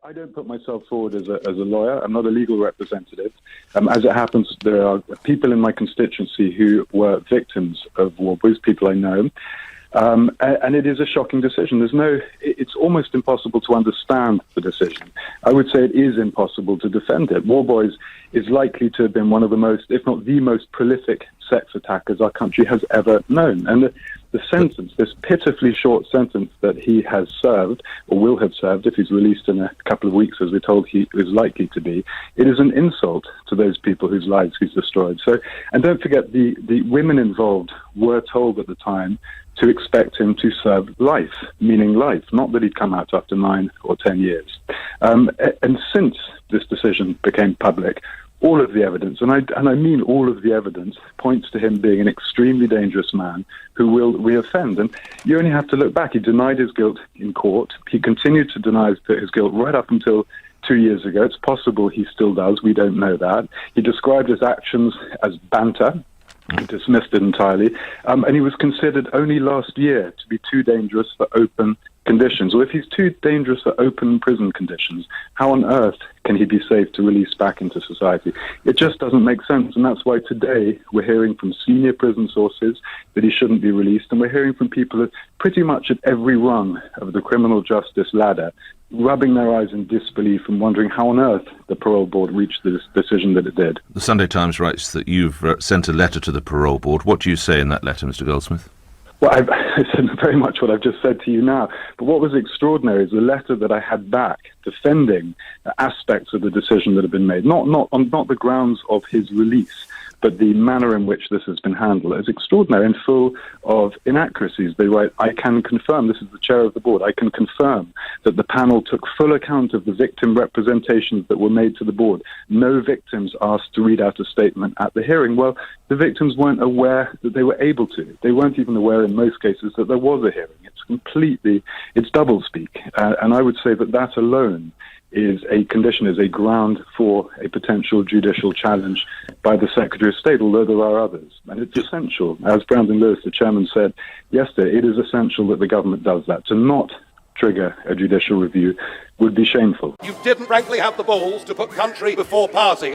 I don't put myself forward as a lawyer. I'm not a legal representative. As it happens, there are people in my constituency who were victims of Worboys, people I know. And it is a shocking decision. It's almost impossible to understand the decision. I would say it is impossible to defend it. Worboys is likely to have been one of the most, if not the most prolific sex attackers our country has ever known. And the sentence, this pitifully short sentence that he has served, or will have served if he's released in a couple of weeks, as we're told he is likely to be, it is an insult to those people whose lives he's destroyed. So, and don't forget, the women involved were told at the time to expect him to serve life, meaning life, not that he'd come out after 9 or 10 years. And since this decision became public, all of the evidence, and I mean all of the evidence, points to him being an extremely dangerous man who will reoffend. And you only have to look back. He denied his guilt in court. He continued to deny his guilt right up until 2 years ago. It's possible he still does. We don't know that. He described his actions as banter. He dismissed it entirely. And he was considered only last year to be too dangerous for open conditions. Well, if he's too dangerous for open prison conditions, how on earth can he be safe to release back into society? It just doesn't make sense. And that's why today we're hearing from senior prison sources that he shouldn't be released. And we're hearing from people at pretty much at every rung of the criminal justice ladder, rubbing their eyes in disbelief and wondering how on earth the parole board reached this decision that it did. The Sunday Times writes that you've sent a letter to the parole board. What do you say in that letter, Mr. Goldsmith? Well, I said very much what I've just said to you now. But what was extraordinary is the letter that I had back defending aspects of the decision that had been made, not the grounds of his release, but the manner in which this has been handled is extraordinary and full of inaccuracies. They write, I can confirm, this is the chair of the board, I can confirm that the panel took full account of the victim representations that were made to the board. No victims asked to read out a statement at the hearing. Well, the victims weren't aware that they were able to. They weren't even aware in most cases that there was a hearing. It's doublespeak. And I would say that alone is a ground for a potential judicial challenge by the Secretary of State, although there are others. And it's essential, as Brandon Lewis, the chairman, said yesterday, it is essential that the government does that. To not trigger a judicial review would be shameful. You didn't frankly have the balls to put country before party.